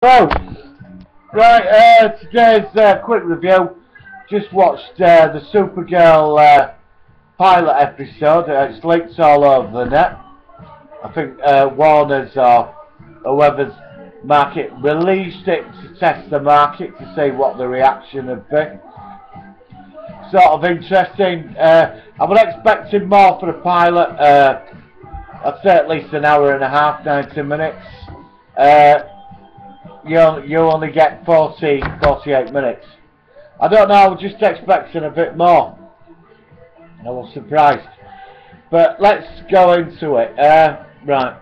So, right, today's quick review. Just watched the Supergirl pilot episode. It's leaked all over the net. I think Warner's or whoever's market released it to test the market to see what the reaction would be. Sort of interesting. I was expecting more for the pilot. I'd say at least an hour and a half, 90 minutes. You only get 48 minutes. I don't know, I was just expecting a bit more. I was surprised. But let's go into it. Right.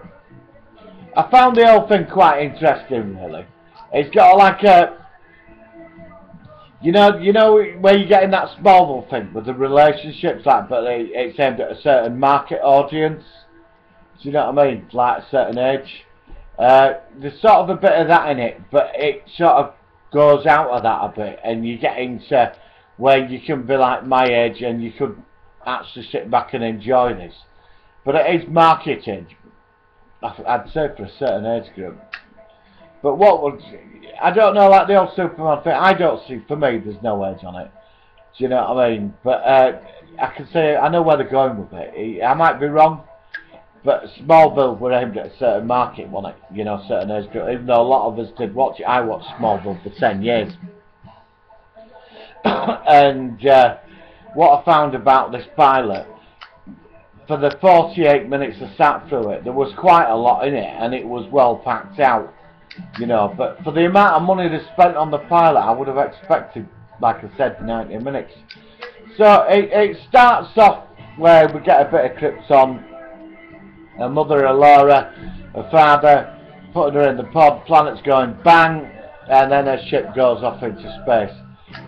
I found the whole thing quite interesting, really. It's got like a... You know where you're getting that Smallville thing with the relationships, like, but it's aimed at a certain market audience. Do you know what I mean? Like a certain age. There's sort of a bit of that in it, but it sort of goes out of that a bit, and you get into where you can be like my age and you could actually sit back and enjoy this. But it is marketed, I'd say, for a certain age group. But what would... I don't know, like the old Superman thing, I don't see, for me, there's no age on it. Do you know what I mean? But I can say, I know where they're going with it. I might be wrong. But Smallville were aimed at a certain market, wasn't it? You know, certain age group. Even though a lot of us did watch it, I watched Smallville for 10 years. And what I found about this pilot, for the 48 minutes I sat through it, there was quite a lot in it, and it was well packed out. You know, but for the amount of money they spent on the pilot, I would have expected, like I said, 90 minutes. So it starts off where we get a bit of Krypton. Her mother, Laura, her father, putting her in the pod, planet's going bang, and then her ship goes off into space.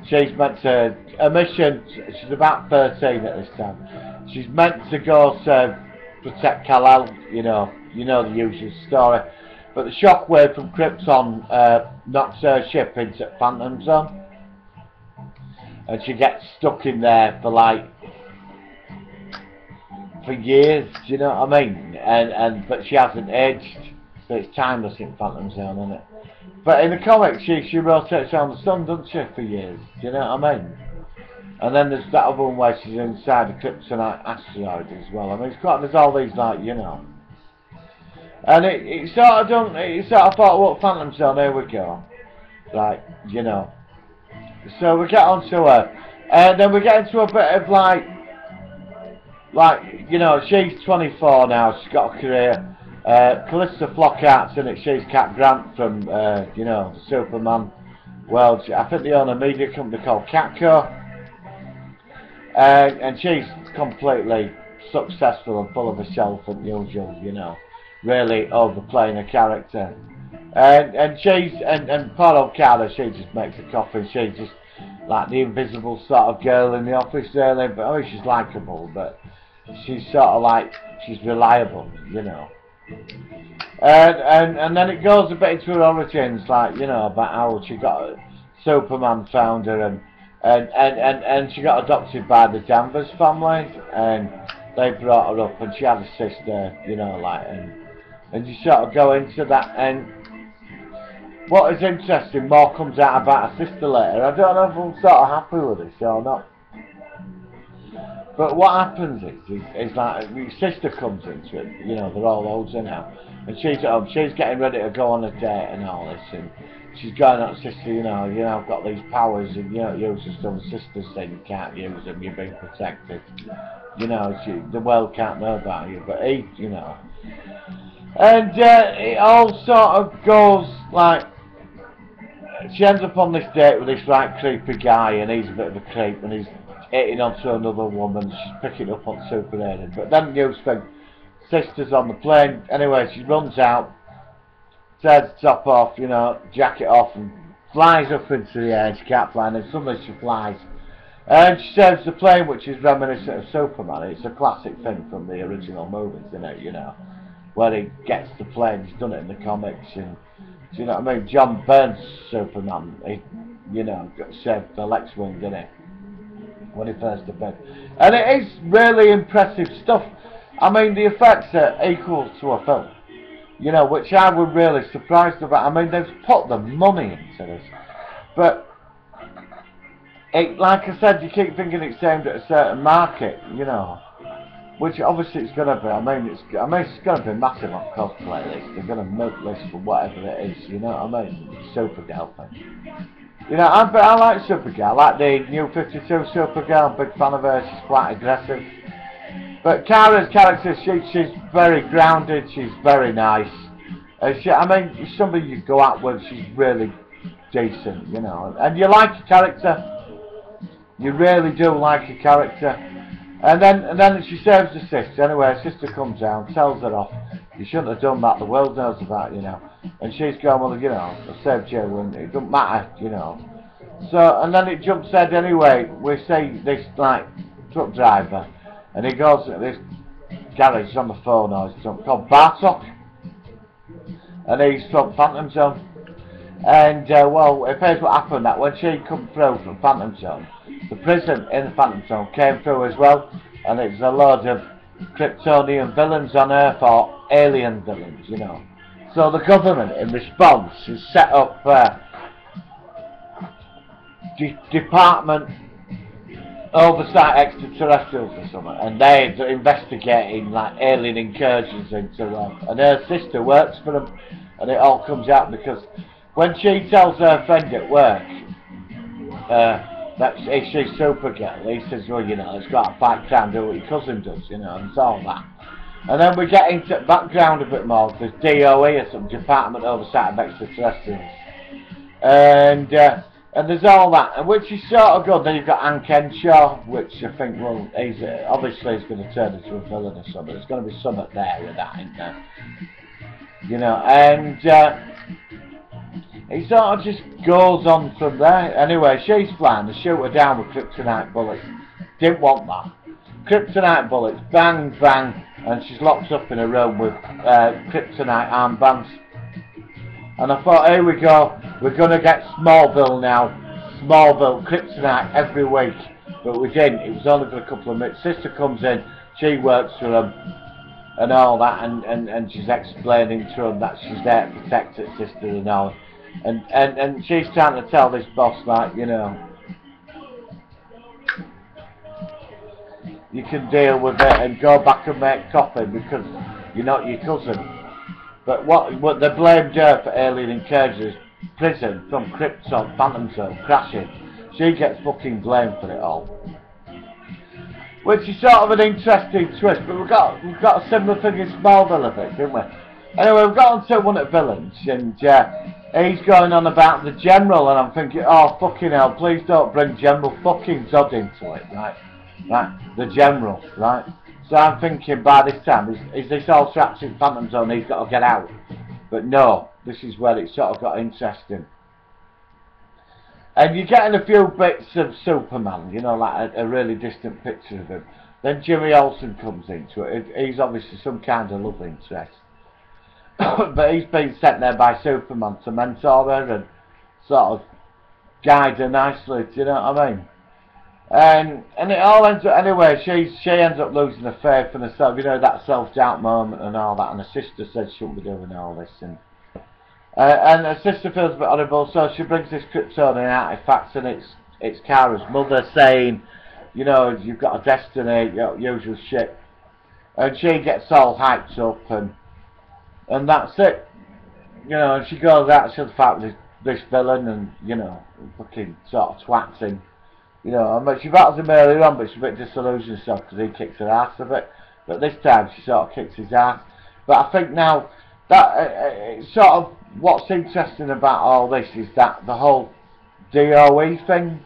She's meant to, her mission, she's about 13 at this time. She's meant to go to protect Kal-El, you know the usual story. But the shockwave from Krypton knocks her ship into Phantom Zone. And she gets stuck in there for like, for years, do you know what I mean? But she hasn't aged, so it's timeless in Phantom Zone, isn't it? But in the comics, she rotates around the sun, doesn't she, for years? Do you know what I mean? And then there's that other one where she's inside a Kryptonite asteroid as well. I mean, there's all these, like, you know. And it sort of thought, well, Phantom Zone, here we go. Like, you know. So we get onto her, and then we get into a bit of like, you know, she's 24 now, she's got a career. Calista Flockhart's in it, she's Cat Grant from, you know, Superman world. I think they own a media company called Catco. And she's completely successful and full of herself and usual, you know, really overplaying her character. And she's, and poor old Carter, she just makes a coffee, she's just like the invisible sort of girl in the office really, but oh, she's likeable, but she's sort of like, she's reliable, you know. And then it goes a bit into her origins, like, you know, about how she got Superman found her, and she got adopted by the Danvers family, and they brought her up, and she had a sister, you know, like, and you sort of go into that, and what is interesting, more comes out about her sister later. I don't know if I'm sort of happy with this or not. But what happens is like, your sister comes into it, you know, they're all older now, and she's at home, she's getting ready to go on a date and all this, and she's going on, sister, you know, I've got these powers, and you don't use them, so the sister's saying you can't use them, you're being protected, you know, the world can't know about you, but he, you know. And it all sort of goes like, she ends up on this date with this right creepy guy, and he's a bit of a creep, and he's hitting onto another woman, she's picking up on Super Alien. But then you spend sister's on the plane, anyway, she runs out, tears the top off, you know, jacket off, and flies up into the air, she can't fly, and then suddenly she flies. And she saves the plane, which is reminiscent of Superman. It's a classic thing from the original movies, isn't it, you know, where he gets the plane, he's done it in the comics, and do you know what I mean? John Byrne's Superman, he, you know, got saved the Lex Wing, didn't he? When he first appeared. And it is really impressive stuff. I mean, the effects are equal to a film. you know, which I was really surprised about. I mean, they've put the money into this, but it, like I said, you keep thinking it's aimed at a certain market, you know, which obviously it's going to be. I mean, it's going to be massive on cosplay. They're going to milk this for whatever it is, you know what I mean? Supergirl thing. You know, I like Supergirl. I like the new 52 Supergirl. I'm a big fan of her. She's quite aggressive. But Kara's character, she's very grounded. She's very nice. I mean, she's somebody you go out with. She's really decent, you know. And you like her character. You really do like her character. And then she saves her sister. Anyway, her sister comes down, tells her off. You shouldn't have done that. The world knows about, you know. And she's going, well, you know, I saved you, and it doesn't matter, you know. So, and then it jumps ahead anyway. We see this, like, truck driver, and he goes to this garage on the phone, or something called Bartok, and he's from Phantom Zone. And, well, here's what happened, that when she come through from Phantom Zone, the prison in the Phantom Zone came through as well, and it's a load of Kryptonian villains on Earth, or alien villains, you know. So the government, in response, has set up Department Oversight Extraterrestrials or something, and they're investigating like alien incursions into Earth. And her sister works for them, and it all comes out because when she tells her friend at work that she's Supergirl, he says, well, you know, it's got to fight crime, do what your cousin does, you know, and it's all that. And then we get into background a bit more. There's DOE or some Department Oversight of Extraterrestrials, and there's all that, and which is sort of good. Then you've got Hank Henshaw, which I think, well, he's obviously he's going to turn into a villain or something. There's going to be something there with that, isn't there? You know, and it sort of just goes on from there. Anyway, she's flying. They shoot her down with kryptonite bullets. Didn't want that. Kryptonite bullets, bang, bang, and she's locked up in a room with kryptonite armbands. And I thought, here we go, we're going to get Smallville now. Smallville, kryptonite every week. But we didn't, it was only for a couple of minutes. Sister comes in, she works for them, and all that, and she's explaining to them that she's there to protect her sister and all. And she's trying to tell this boss, like, you know, you can deal with it and go back and make coffee because you're not your cousin. But what they blamed her for alien incursions, prison from Krypton, Phantom Zone, crashing. She gets fucking blamed for it all. Which is sort of an interesting twist, but we've got a similar thing in Smallville, I think, didn't we? Anyway, we've got onto one of the villains, and he's going on about the General, and I'm thinking, oh fucking hell, please don't bring General fucking Zod into it, right? Right, the General, right? So I'm thinking by this time, is this all trapped in Phantom Zone, he's got to get out? But no, this is where it sort of got interesting. And you're getting a few bits of Superman, you know, like a really distant picture of him. Then Jimmy Olsen comes into it. He's obviously some kind of love interest. But he's been sent there by Superman to mentor her and sort of guide her nicely, do you know what I mean? And it all ends up, anyway, she ends up losing her faith in herself, you know, that self-doubt moment and all that, and her sister said she shouldn't be doing all this, and her sister feels a bit horrible, so she brings this Kryptonian artifact, and it's Kara's mother saying, you know, you've got a destiny, your usual shit, and she gets all hyped up, and that's it, you know, and she goes out, she'll fight with this villain, and, you know, fucking sort of twats him. You know, I mean, she battles him earlier on, but she's a bit disillusioned herself because he kicks her ass a bit. But this time she sort of kicks his ass. But I think now that sort of what's interesting about all this is that the whole DOE thing,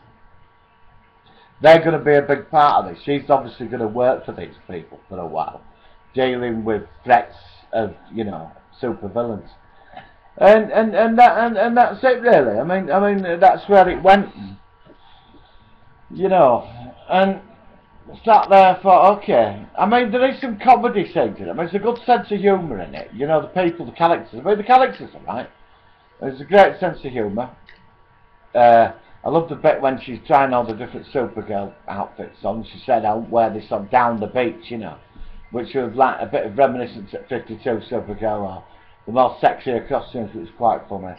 they're going to be a big part of this. She's obviously going to work for these people for a while, dealing with threats of, you know, super villains. And that's it really. I mean that's where it went. You know, and sat there thought, okay. I mean, there is some comedy scenes in it. I mean, there's a good sense of humour in it. You know, the people, the characters. I mean, the characters are right. There's a great sense of humour. I love the bit when she's trying all the different Supergirl outfits on. She said, I'll wear this on down the beach, you know, which was like a bit of reminiscence at 52 Supergirl or the more sexier costumes, which is quite funny.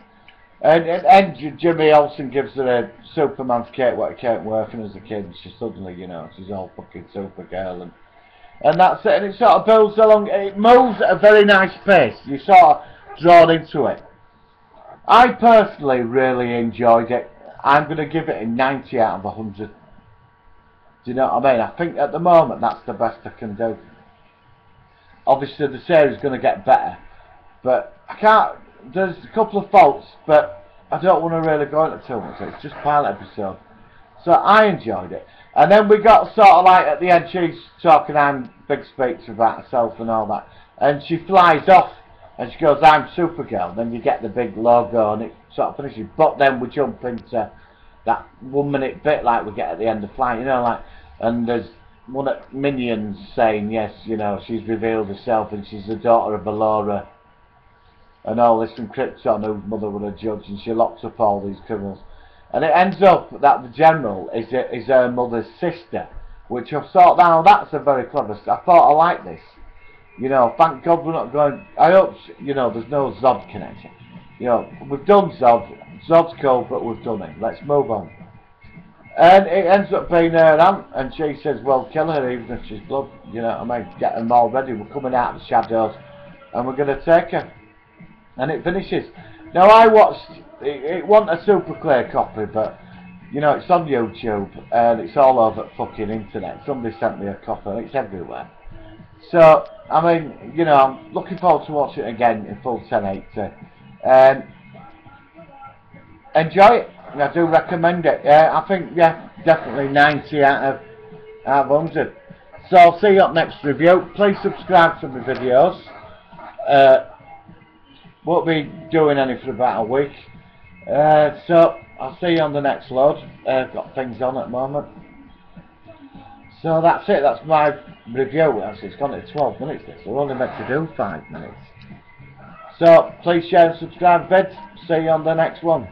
And Jimmy Olsen gives her a Superman's cape, what it can't work, and as a kid, she suddenly, you know, she's all fucking Supergirl, and that's it, and it sort of builds along, it moves at a very nice pace, you're sort of drawn into it. I personally really enjoyed it. I'm going to give it a 90 out of 100. Do you know what I mean? I think at the moment that's the best I can do. Obviously the series is going to get better, but I can't, there's a couple of faults, but I don't want to really go into too much. It's just pilot episode. So I enjoyed it. And then we got sort of like at the end, she's talking on big speech about herself and all that, and she flies off and she goes, I'm Supergirl. Then you get the big logo and it sort of finishes. But then we jump into that 1 minute bit like we get at the end of Flight, you know, like, and there's one of Minions saying, yes, you know, she's revealed herself and she's the daughter of Allura and all this, from Krypton, whose mother was a judge, and she locks up all these criminals. And it ends up that the general is her mother's sister, which I thought, now that's a very clever, I thought I liked this. You know, thank God we're not going, I hope, you know, there's no Zod connection. You know, we've done Zod, Zod's cool, but we've done it, let's move on. And it ends up being her aunt, and she says, well, kill her even if she's blood, you know what I mean, get them all ready, we're coming out of the shadows, and we're going to take her. And it finishes. Now I watched, it wasn't a super clear copy, but, you know, it's on YouTube, and it's all over the fucking internet, somebody sent me a copy, and it's everywhere. So, I mean, you know, I'm looking forward to watching it again in full 1080. Enjoy it. I do recommend it. I think, yeah, definitely 90 out of 100. So I'll see you up next review. Please subscribe to my videos. Won't be doing any for about a week. So I'll see you on the next load. I've got things on at the moment. So that's it, that's my review. Actually, it's gone to 12 minutes this. We're only meant to do 5 minutes. So please share and subscribe, vids. See you on the next one.